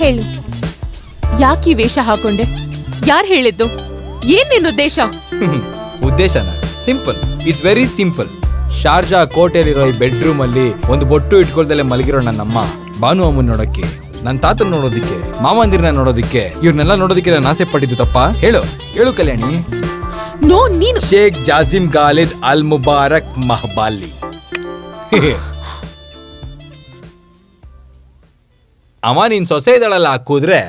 ಹೇಳು, ಯಾಕೆ ವೇಷ ಹಾಕೊಂಡೆ? ಯಾರು ಹೇಳಿದ್ದು? ಏನ್ ನಿನ್ನ ಉದ್ದೇಶ? ಉದ್ದೇಶನ simple, it's very simple. Sharjah ಕೋಟೆಯಲ್ಲಿರೋ ಈ ಬೆಡ್ರೂಮ್ ಅಲ್ಲಿ ಒಂದು ಬೊಟ್ಟು ಇಟ್ಕೊಳ್ದಲ್ಲೇ ಮಲಗಿರೋ ನನ್ನಮ್ಮ ಭಾನು ಅಮ್ಮನ್ ನೋಡಕ್ಕೆ, ನನ್ನ ತಾತನ್ ನೋಡೋದಿಕ್ಕೆ, ಮಾವಂದಿರನ್ನ ನೋಡೋದಿಕ್ಕೆ, ಇವ್ರನ್ನೆಲ್ಲ ನೋಡೋದಿಕ್ಕೆ ನಾನು ಆಸೆ ಪಟ್ಟಿದ್ದು ತಪ್ಪಾ? ಹೇಳು ಹೇಳು ಕಲ್ಯಾಣಿ. ನೋ, ನೀನು ಶೇಖ್ ಜಾಸಿಮ್ ಗಾಲಿದ್ ಅಲ್ ಮುಬಾರಕ್ ಮಹಬಾಲಿ. ಅಮ್ಮ ನೀನ್ ಸೊಸೆ ಇದ್ದಾಳಲ್ಲ ಕೂದ್ರೆ,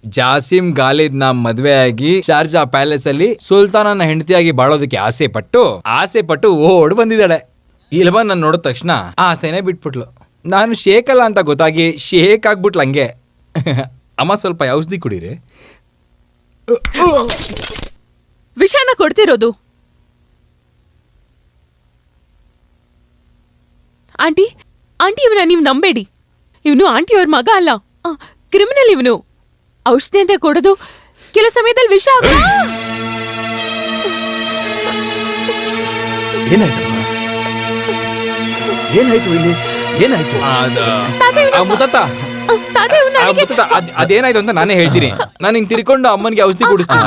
ಜಾಸಿಮ್ ಗಾಲಿದ್ ನ ಮದ್ವೆ ಆಗಿ ಶಾರ್ಜಾ ಪ್ಯಾಲೇಸ್ ಅಲ್ಲಿ ಸುಲ್ತಾನನ ಹೆಂಡತಿಯಾಗಿ ಬಾಳೋದಕ್ಕೆ ಆಸೆ ಪಟ್ಟು ಓಡ್ ಬಂದಿದ್ದಾಳೆ. ಇಲ್ವಾ ನಾನು ನೋಡಿದ ತಕ್ಷಣ ಆಸೆನೆ ಬಿಟ್ಬಿಟ್ಲು. ನಾನು ಶೇಖ್ ಅಲ್ಲ ಅಂತ ಗೊತ್ತಾಗಿ ಶೇಖ್ ಆಗ್ಬಿಟ್ಲು ಹಂಗೆ. ಅಮ್ಮ ಸ್ವಲ್ಪ ಔಷಧಿ ಕುಡೀರಿ. ವಿಷಯನ ಕೊಡ್ತಿರೋದು ಆಂಟಿ. ಇವನ ನೀವು ನಂಬೇಡಿ. ಇವನು ಆಂಟಿಯವ್ರ ಮಗ ಅಲ್ಲ, ಕ್ರಿಮಿನಲ್. ಇವನು ಔಷಧಿ ಅಂತ ಕೊಡೋದು ಕೆಲ ಸಮಯದಲ್ಲಿ ವಿಷ. ಏನಾಯ್ತು ಇಲ್ಲಿ? ಏನಾಯ್ತು? ಅದೇನಾಯ್ತು ಅಂತ ನಾನೇ ಹೇಳ್ತೀನಿ. ನಾನು ಹಿಂಗ್ ತಿರ್ಕೊಂಡು ಅಮ್ಮನಿಗೆ ಔಷಧಿ ಕುಡಿಸ್ತೀನಿ.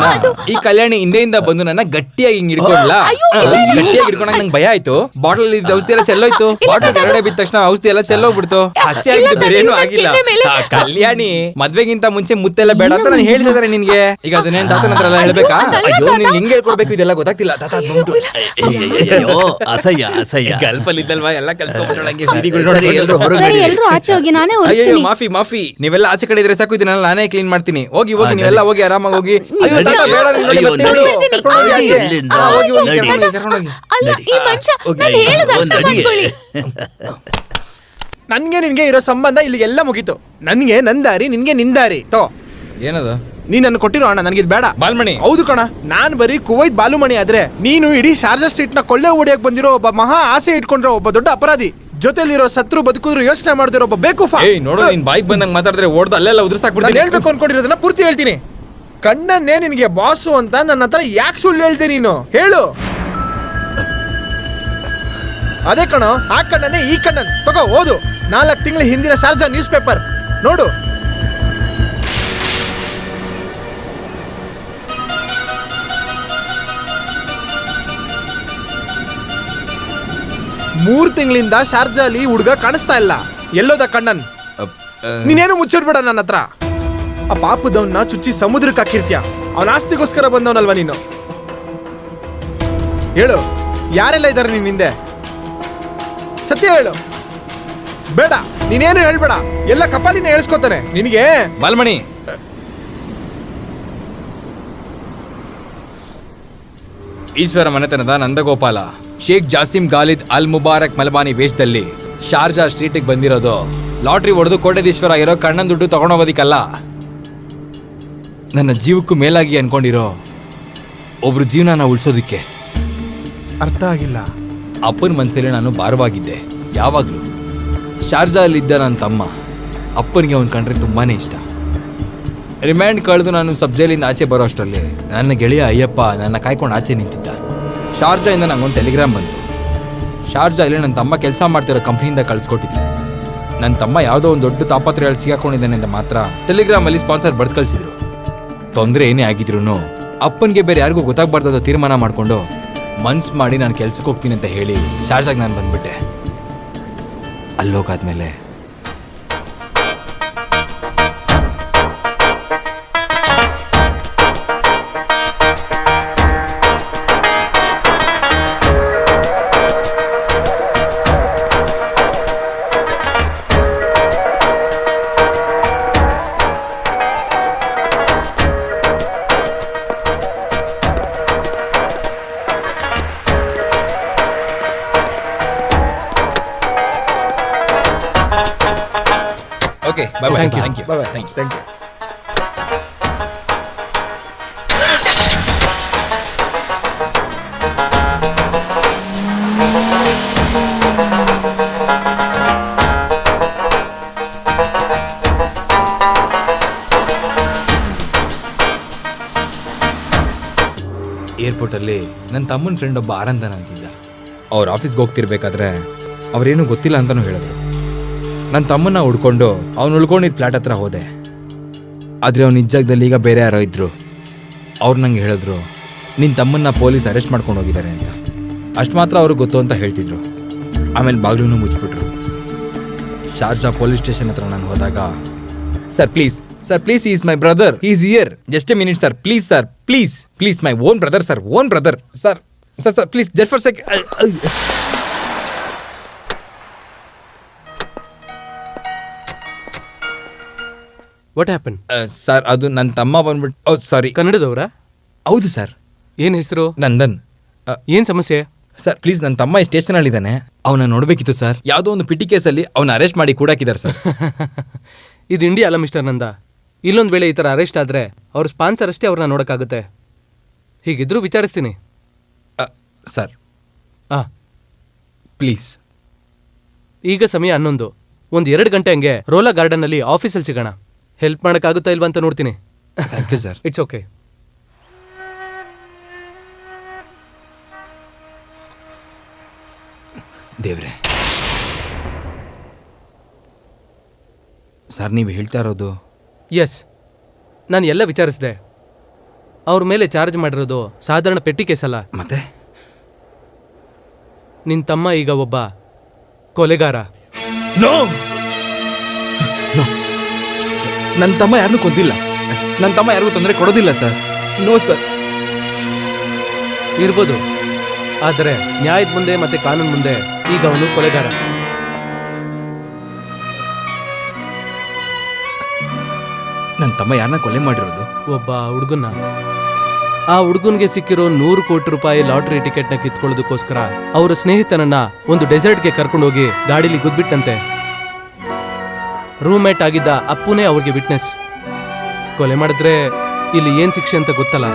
ಈ ಕಲ್ಯಾಣಿ ಹಿಂದೆಯಿಂದ ಬಂದು ನನ್ನ ಗಟ್ಟಿಯಾಗಿ ಹಿಂಗ್ ಹಿಡ್ಕೊಂಡ್ಲ. ಗಟ್ಟಿಯಾಗಿ ಹಿಡ್ಕೊಂಡಾಗ ನಂಗೆ ಭಯ ಆಯ್ತು. ಬಾಟಲ್ ಇದ್ದ ಔಷಧಿ ಎಲ್ಲ ಚೆಲ್ಲೋಯ್ತು. ಬಾಟಲ್ ಕೆಳಗಡೆ ಬಿದ್ದ ತಕ್ಷಣ ಔಷಧಿ ಎಲ್ಲ ಚೆಲ್ಲೋಗ್ಬಿಡ್ತು. ಅಷ್ಟೇ ಆಗಿದ್ದು, ಬೇರೆ ಏನೂ ಆಗಿಲ್ಲ. ಕಲ್ಯಾಣಿ ಮದ್ವೆಗಿಂತ ಮುಂಚೆ ಮುತ್ತೆಲ್ಲ ಬೇಡ ಅಂತ ನಾನು ಹೇಳಿದಾರೆ ನಿನ್ಗೆ. ಈಗ ಅದನ್ನೇನ್ ತಾತನ ಹತ್ರ ಎಲ್ಲ ಹೇಳ್ಬೇಕಾ? ಅಯ್ಯೋ ನೀನ್ ಹಿಂಗೆ ಹೇಳ್ಕೊಡ್ಬೇಕು, ಇದೆಲ್ಲ ಗೊತ್ತಾಗ್ತಿಲ್ಲ. ತಾತ ಅಸಹ್ಯ ಗಲ್ಪಲ್ಲಿ ಇದ್ದಲ್ವಾ ಎಲ್ಲ ಕಲ್ತ್ಕೊಂಡ್ಬಿಟ್ಟಳಂಗೆ. ಅಯ್ಯೋ, ಮಾಫಿ ನೀವೆಲ್ಲ ಆಚೆ ಕಡೆ ಇದ್ರೆ ಸಾಕು, ಇದನ್ನೆಲ್ಲ ನಾನೇ ಕ್ಲೀನ್ ಮಾಡ್ತೀನಿ. ಹೋಗಿ ನೀವೆಲ್ಲ ಹೋಗಿ ಆರಾಮಾಗಿ ಹೋಗಿ. ನನ್ಗೆ ನಿನ್ಗೆ ಇರೋ ಸಂಬಂಧ ಇಲ್ಲಿಗೆಲ್ಲ ಮುಗೀತು. ನನ್ಗೆ ನಂದಾರಿ, ನಿನ್ಗೆ ನಿಂದಾರಿ. ತೋ ಏನದು? ನೀನ್ ನನ್ನ ಕೊಟ್ಟಿರೋ ಅಣ್ಣ ನನಗಿದ್ ಬೇಡ. ಬಾಲ್ಮಣಿ? ಹೌದು ಕಣ, ನಾನ್ ಬರೀ ಕುವೈತ್ ಬಾಲುಮಣಿ ಆದ್ರೆ ನೀನು ಇಡೀ ಶಾರ್ಜಾ ಸ್ಟ್ರೀಟ್ ನ ಕೊಳ್ಳೆ ಹೊಡಿಯಕ್ ಬಂದಿರೋ ಒಬ್ಬ ಮಹಾ ಆಸೆ ಇಟ್ಕೊಂಡಿರೋ ಒಬ್ಬ ದೊಡ್ಡ ಅಪರಾಧಿ. ಜೊತೆಲಿರೋ ಸತ್ರು ಬದುಕಿದ್ರು ಯೋಚನೆ ಮಾಡ್ದಿರೋ ಒಬ್ಬ ಬೇಕೂಫ. ನೋಡು, ನೀನ್ ಬಾಯಿಗೆ ಬಂದಂಗ್ ಮಾತಾಡಿದ್ರೆ ಓಡ್ದು ಅಲ್ಲೆಲ್ಲ ಉದ್ರಸಾಕ್ಬಿಡ್ತೀನಿ. ಹೇಳ್ಬೇಕು ಅನ್ಕೊಂಡಿರೋದನ್ನ ಪೂರ್ತಿ ಹೇಳ್ತೀನಿ. ಕಣ್ಣನ್ನೇ ನಿನ್ಗೆ ಬಾಸು ಅಂತ ನನ್ನ ಹತ್ರ ಯಾಕೆ ಸುಳ್ಳು ಹೇಳ್ತೀನಿ ನೀನು? ಹೇಳು. ಅದೇ ಕಣೋ, ಆ ಕಣ್ಣನ್ನೇ ಈ ಕಣ್ಣನ್ ತಗೋ, ಓದು. 4 ತಿಂಗಳ ಹಿಂದಿನ ಶಾರ್ಜಾ ನ್ಯೂಸ್ ಪೇಪರ್ ನೋಡು. ಮೂರು ತಿಂಗಳಿಂದ ಶಾರ್ಜಾಲಿ ಹುಡುಗ ಕಾಣಿಸ್ತಾ ಇಲ್ಲ. ಎಲ್ಲೋದ ಕಣ್ಣನ್? ನೀನೇನು ಮುಚ್ಚಿಡ್ಬೇಡ ನನ್ನ ಹತ್ರ. ಆ ಪಾಪದವನ್ನ ಚುಚ್ಚಿ ಸಮುದ್ರಕ್ಕೆ ಹಾಕಿರ್ತೀಯ. ಅವನ ಆಸ್ತಿಗೋಸ್ಕರ ಬಂದವನಲ್ವಾ ನೀನು? ಹೇಳು, ಯಾರೆಲ್ಲ ಇದ್ದಾರೆ ನಿನ್ ಹಿಂದೆ? ಸತ್ಯ ಹೇಳು. ಬೇಡ, ನೀನೇನು ಹೇಳ್ಬೇಡ. ಎಲ್ಲ ಕಪಾಲಿನ ಹೇಳ್ಸ್ಕೊತಾನೆ ನಿನಗೆ. ಬಾಲ್ಮಣಿ, ಈಶ್ವರ ಮನೆತನದ ನಂದಗೋಪಾಲ ಶೇಖ್ ಜಾಸಿಮ್ ಗಾಲಿದ್ ಅಲ್ ಮುಬಾರಕ್ ಮಲಬಾನಿ ವೇಷದಲ್ಲಿ ಶಾರ್ಜಾ ಸ್ಟ್ರೀಟಿಗೆ ಬಂದಿರೋದು ಲಾಟ್ರಿ ಹೊಡೆದು ಕೋಟೇಶ್ವರ ಆಗಿರೋ ಕಣ್ಣನ್ ದುಡ್ಡು ತಗೊಂಡೋಗೋದಿಕ್ಕಲ್ಲ. ನನ್ನ ಜೀವಕ್ಕೂ ಮೇಲಾಗಿ ಅನ್ಕೊಂಡಿರೋ ಒಬ್ರು ಜೀವನ ಉಳಿಸೋದಿಕ್ಕೆ. ಅರ್ಥ ಆಗಿಲ್ಲ. ಅಪ್ಪನ ಮನಸ್ಸಲ್ಲಿ ನಾನು ಭಾರವಾಗಿದ್ದೆ ಯಾವಾಗ್ಲೂ. ಶಾರ್ಜಾ ಅಲ್ಲಿದ್ದ ನನ್ನ ತಮ್ಮ, ಅಪ್ಪನಿಗೆ ಅವನ್ ಕಂಡ್ರೆ ತುಂಬಾನೇ ಇಷ್ಟ. ರಿಮ್ಯಾಂಡ್ ಕಳೆದು ನಾನು ಸಬ್ಜೆಲಿಂದ ಆಚೆ ಬರೋ ಅಷ್ಟರಲ್ಲಿ ನನ್ನ ಗೆಳೆಯ ಅಯ್ಯಪ್ಪ ನನ್ನ ಕಾಯ್ಕೊಂಡು ಆಚೆ ನಿಂತಿದ್ದ. ಶಾರ್ಜಾಯಿಂದ ನಂಗೊಂದು ಟೆಲಿಗ್ರಾಮ್ ಬಂತು. ಶಾರ್ಜಾ ಇಲ್ಲಿ ನನ್ನ ತಮ್ಮ ಕೆಲಸ ಮಾಡ್ತಿರೋ ಕಂಪ್ನಿಯಿಂದ ಕಳಿಸ್ಕೊಟ್ಟಿದ್ದೆ. ನನ್ನ ತಮ್ಮ ಯಾವುದೋ ಒಂದು ದೊಡ್ಡ ತಾಪತ್ರೆಯಲ್ಲಿ ಸಿಗಾಕೊಂಡಿದ್ದಾನೆ ಅಂತ ಮಾತ್ರ ಟೆಲಿಗ್ರಾಮಲ್ಲಿ ಸ್ಪಾನ್ಸರ್ ಬರ್ದು ಕಳಿಸಿದ್ರು. ತೊಂದರೆ ಏನೇ ಆಗಿದ್ರು ಅಪ್ಪನಿಗೆ ಬೇರೆ ಯಾರಿಗೂ ಗೊತ್ತಾಗ್ಬಾರ್ದು ತೀರ್ಮಾನ ಮಾಡಿಕೊಂಡು ಮನ್ಸು ಮಾಡಿ ನಾನು ಕೆಲ್ಸಕ್ಕೆ ಹೋಗ್ತೀನಿ ಅಂತ ಹೇಳಿ ಶಾರ್ಜಾಗೆ ನಾನು ಬಂದ್ಬಿಟ್ಟೆ. ಅಲ್ಲೋಗಾದ್ಮೇಲೆ Okay, bye-bye. Thank you. Bye-bye. Thank you. Thank you. ಏರ್ಪೋರ್ಟಲ್ಲಿ ನನ್ನ ತಮ್ಮನ ಫ್ರೆಂಡ್ ಒಬ್ಬ ಆನಂದನ ಅಂತಿದ್ದ. ಅವ್ರ ಆಫೀಸ್ಗೆ ಹೋಗ್ತಿರ್ಬೇಕಾದ್ರೆ ಅವ್ರೇನು ಗೊತ್ತಿಲ್ಲ ಅಂತಲೂ ಹೇಳಿದ್ರು. ನನ್ನ ತಮ್ಮನ್ನ ಹುಡ್ಕೊಂಡು ಅವ್ನು ಉಳ್ಕೊಂಡಿದ್ದ ಫ್ಲ್ಯಾಟ್ ಹತ್ರ ಹೋದೆ. ಆದರೆ ಅವ್ನು ನಿಜಾಗದಲ್ಲಿ ಈಗ ಬೇರೆ ಯಾರೋ ಇದ್ರು. ಅವ್ರು ನಂಗೆ ಹೇಳಿದ್ರು ನಿನ್ನ ತಮ್ಮನ್ನ ಪೊಲೀಸ್ ಅರೆಸ್ಟ್ ಮಾಡ್ಕೊಂಡು ಹೋಗಿದ್ದಾರೆ ಅಂತ. ಅಷ್ಟು ಮಾತ್ರ ಅವ್ರಿಗೆ ಗೊತ್ತು ಅಂತ ಹೇಳ್ತಿದ್ರು. ಆಮೇಲೆ ಬಾಗಿಲೂ ಮುಚ್ಚಿಬಿಟ್ರು. ಶಾರ್ಜಾ ಪೊಲೀಸ್ ಸ್ಟೇಷನ್ ಹತ್ರ ನಾನು ಹೋದಾಗ, sir please is my brother, is here, just A minute sir, please my own brother sir please just for sec. What happen? Sir ಅದು ನನ್ನ ತಮ್ಮ ಬಂದ್ಬಿಟ್ಟು ಸಾರಿ. ಕನ್ನಡದವರ? ಹೌದು ಸರ್. ಏನ್ ಹೆಸರು? ನಂದನ್. ಏನ್ ಸಮಸ್ಯೆ? ಸರ್ ಪ್ಲೀಸ್, ನನ್ನ ತಮ್ಮ ಈ ಸ್ಟೇಷನಲ್ಲಿದ್ದಾನೆ, ಅವನ ನೋಡಬೇಕಿತ್ತು ಸರ್. ಯಾವುದೋ ಒಂದು ಪಿಟಿ ಕೇಸಲ್ಲಿ ಅವನ ಅರೆಸ್ಟ್ ಮಾಡಿ ಕೂಡಾಕಿದ್ದಾರೆ ಸರ್. ಇದು ಇಂಡಿಯಾ ಅಲ್ಲ ಮಿಸ್ಟರ್ ನಂದ. ಇಲ್ಲೊಂದು ವೇಳೆ ಈ ಥರ ಅರೆಸ್ಟ್ ಆದರೆ ಅವ್ರ ಸ್ಪಾನ್ಸರ್ ಅಷ್ಟೇ ಅವ್ರನ್ನ ನೋಡೋಕ್ಕಾಗುತ್ತೆ. ಹೀಗಿದ್ರೂ ವಿಚಾರಿಸ್ತೀನಿ ಸರ್. ಪ್ಲೀಸ್. ಈಗ ಸಮಯ 11. ಒಂದು 2 ಗಂಟೆ ಹಂಗೆ ರೋಲಾ ಗಾರ್ಡನಲ್ಲಿ ಆಫೀಸಲ್ಲಿ ಸಿಗೋಣ. ಹೆಲ್ಪ್ ಮಾಡೋಕ್ಕಾಗುತ್ತಾ ಇಲ್ವಾ ಅಂತ ನೋಡ್ತೀನಿ. Thank you sir. It's okay. ದೇವ್ರೆ ಸರ್, ನೀವು ಹೇಳ್ತಾ ಇರೋದು? ಎಸ್, ನಾನು ಎಲ್ಲ ವಿಚಾರಿಸಿದೆ. ಅವ್ರ ಮೇಲೆ ಚಾರ್ಜ್ ಮಾಡಿರೋದು ಸಾಧಾರಣ ಪೆಟ್ಟಿ ಕೇಸ್ ಅಲ್ಲ. ಮತ್ತೆ ನಿನ್ನ ತಮ್ಮ ಈಗ ಒಬ್ಬ ಕೊಲೆಗಾರ. ನೋ, ನನ್ನ ತಮ್ಮ ಯಾರನ್ನೂ ಕೊಂದಿಲ್ಲ. ನನ್ನ ತಮ್ಮ ಯಾರಿಗೂ ತೊಂದರೆ ಕೊಡೋದಿಲ್ಲ ಸರ್. No sir. ಇರ್ಬೋದು, ಆದರೆ ನ್ಯಾಯದ ಮುಂದೆ ಮತ್ತೆ ಕಾನೂನು ಮುಂದೆ ಈಗ ಅವನು ಕೊಲೆಗಾರ. ನನ್ನ ತಮ್ಮ ಯಾರನ್ನ ಕೊಲೆ ಮಾಡಿರೋದು? ಒಬ್ಬ ಹುಡುಗನ್ನ. ಆ ಹುಡುಗನ್ಗೆ ಸಿಕ್ಕಿರೋ 100 ಕೋಟಿ ರೂಪಾಯಿ ಲಾಟರಿ ಟಿಕೆಟ್ನ ಕಿತ್ಕೊಳ್ಳೋದಕ್ಕೋಸ್ಕರ ಅವರ ಸ್ನೇಹಿತನನ್ನ ಒಂದು ಡೆಸರ್ಟ್ಗೆ ಕರ್ಕೊಂಡೋಗಿ ಗಾಡಿಲಿ ಗುದ್ಬಿಟ್ಟಂತೆ. ರೂಮ್ಮೇಟ್ ಆಗಿದ್ದ ಅಪ್ಪುನೇ ಅವ್ರಿಗೆ ವಿಟ್ನೆಸ್. ಕೊಲೆ ಮಾಡಿದ್ರೆ ಇಲ್ಲಿ ಏನ್ ಶಿಕ್ಷೆ ಅಂತ ಗೊತ್ತಲ್ಲ.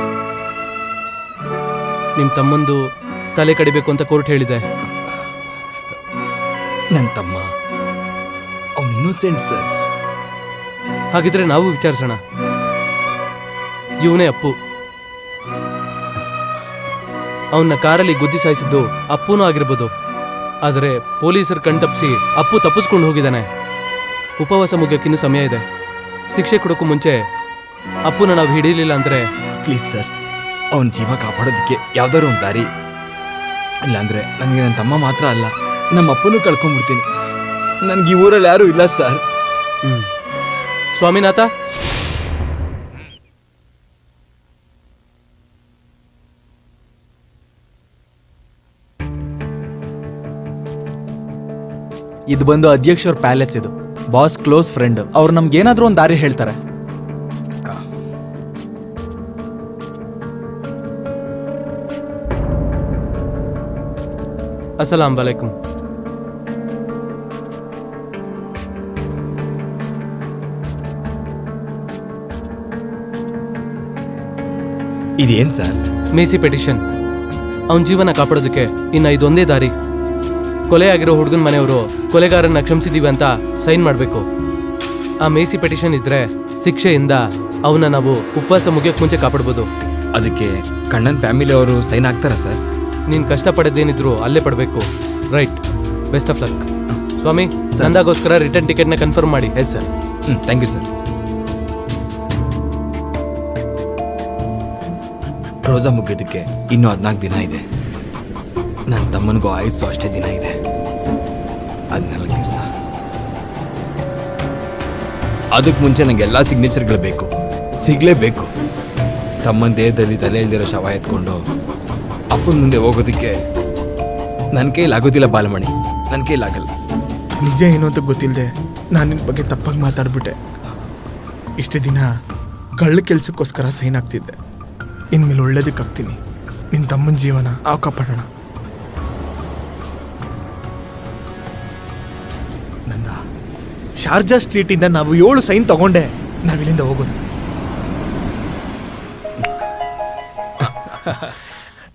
ನಿಮ್ ತಮ್ಮಂದು ತಲೆ ಕಡಿಬೇಕು ಅಂತ ಕೋರ್ಟ್ ಹೇಳಿದೆ. ನನ್ನ ತಮ್ಮ ಅವನು ಇನ್ನೋಸೆಂಟ್ ಸರ್. ಹಾಗಿದ್ರೆ ನಾವು ವಿಚಾರಿಸೋಣ. ಇವನೇ ಅಪ್ಪು. ಅವನ್ನ ಕಾರಲ್ಲಿ ಗುದ್ದಿ ಸಾಯಿಸಿದ್ದು ಅಪ್ಪುನೂ ಆಗಿರ್ಬೋದು. ಆದರೆ ಪೊಲೀಸರು ಕಣ್ತಪ್ಪಿಸಿ ಅಪ್ಪು ತಪ್ಪಿಸ್ಕೊಂಡು ಹೋಗಿದ್ದಾನೆ. ಉಪವಾಸ ಮುಗಿಯೋಕ್ಕಿನ್ನೂ ಸಮಯ ಇದೆ. ಶಿಕ್ಷೆ ಕೊಡೋಕ್ಕೂ ಮುಂಚೆ ಅಪ್ಪುನ ನಾವು ಹಿಡೀಲಿಲ್ಲ ಅಂದರೆ ಪ್ಲೀಸ್ ಸರ್, ಅವನ ಜೀವ ಕಾಪಾಡೋದಕ್ಕೆ ಯಾವ್ದಾದ್ರು ಒಂದು ದಾರಿ. ಇಲ್ಲಾಂದ್ರೆ ನನಗೆ ನನ್ನ ತಮ್ಮ ಮಾತ್ರ ಅಲ್ಲ, ನಮ್ಮ ಅಪ್ಪನೂ ಕಳ್ಕೊಂಡ್ಬಿಡ್ತೀನಿ. ನನಗೆ ಈ ಊರಲ್ಲಿ ಯಾರೂ ಇಲ್ಲ ಸರ್. ಸ್ವಾಮಿನಾಥ, ಇದು ಬಂದು ಅಧ್ಯಕ್ಷರ ಪ್ಯಾಲೇಸ್. ಇದು ಬಾಸ್ ಕ್ಲೋಸ್ ಫ್ರೆಂಡ್. ಅವ್ರು ನಮ್ಗೇನಾದ್ರೂ ಒಂದು ದಾರಿ ಹೇಳ್ತಾರೆ. ಅಸ್ಸಲಾಂ ವಲೈಕುಂ. ಇದೇನು ಸರ್? ಮೇಸಿ ಪೆಟಿಷನ್. ಅವನ ಜೀವನ ಕಾಪಾಡೋದಕ್ಕೆ ಇನ್ನು ಇದೊಂದೇ ದಾರಿ. ಕೊಲೆ ಆಗಿರೋ ಹುಡುಗನ ಮನೆಯವರು ಕೊಲೆಗಾರನ್ನ ಕ್ಷಮಿಸಿದೀವಿ ಅಂತ ಸೈನ್ ಮಾಡಬೇಕು. ಆ ಮೇಸಿ ಪೆಟಿಷನ್ ಇದ್ರೆ ಶಿಕ್ಷೆಯಿಂದ ಅವನ್ನ ನಾವು ಉಪವಾಸ ಮುಗಿಯೋಕೆ ಮುಂಚೆ ಕಾಪಾಡ್ಬೋದು. ಅದಕ್ಕೆ ಕಣ್ಣನ್ ಫ್ಯಾಮಿಲಿ ಅವರು ಸೈನ್ ಆಗ್ತಾರಾ ಸರ್? ನೀನು ಕಷ್ಟಪಡೋದೇನಿದ್ರು ಅಲ್ಲೇ ಪಡಬೇಕು. ರೈಟ್. Best of luck. ಸ್ವಾಮಿ, ನಂದಾಗೋಸ್ಕರ ರಿಟರ್ನ್ ಟಿಕೆಟ್ನ ಕನ್ಫರ್ಮ್ ಮಾಡಿ. Yes sir. Thank you sir. ರೋಜಾ ಮುಗಿಯೋದಕ್ಕೆ ಇನ್ನೂ 14 ದಿನ ಇದೆ. ನನ್ನ ತಮ್ಮನಿಗೂ ಆಯುಸ್ಸು ಅಷ್ಟೇ ದಿನ ಇದೆ. 14 ದಿವಸ. ಅದಕ್ಕೆ ಮುಂಚೆ ನನಗೆಲ್ಲ ಸಿಗ್ನೇಚರ್ಗಳು ಬೇಕು, ಸಿಗಲೇಬೇಕು. ತಮ್ಮನ ದೇಹದಲ್ಲಿ ತಲೆ ಇಲ್ದಿರೋ ಶವ ಎತ್ಕೊಂಡು ಅಪ್ಪನ ಮುಂದೆ ಹೋಗೋದಕ್ಕೆ ನನ್ನ ಕೈಲಾಗೋದಿಲ್ಲ ಬಾಲಮಣಿ, ನನ್ನ ಕೈಲಾಗಲ್ಲ. ನಿಜ ಏನು ಅಂತ ಗೊತ್ತಿಲ್ಲದೆ ನಾನು ನಿನ್ನ ಬಗ್ಗೆ ತಪ್ಪಾಗಿ ಮಾತಾಡ್ಬಿಟ್ಟೆ. ಇಷ್ಟು ದಿನ ಕಳ್ಳ ಕೆಲ್ಸಕ್ಕೋಸ್ಕರ ಸೈನ್ ಆಗ್ತಿದ್ದೆ. ಇನ್ಮೇಲೆ ಒಳ್ಳೇದಕ್ಕಾಗ್ತೀನಿ. ನಿನ್ನ ತಮ್ಮನ ಜೀವನ ನಾವು ಕಾಪಾಡೋಣ. ನಂದ, ಶಾರ್ಜಾ ಸ್ಟ್ರೀಟಿಂದ ನಾವು 7 ಸೈನ್ ತಗೊಂಡೆ ನಾವಿಲ್ಲಿಂದ ಹೋಗೋದು.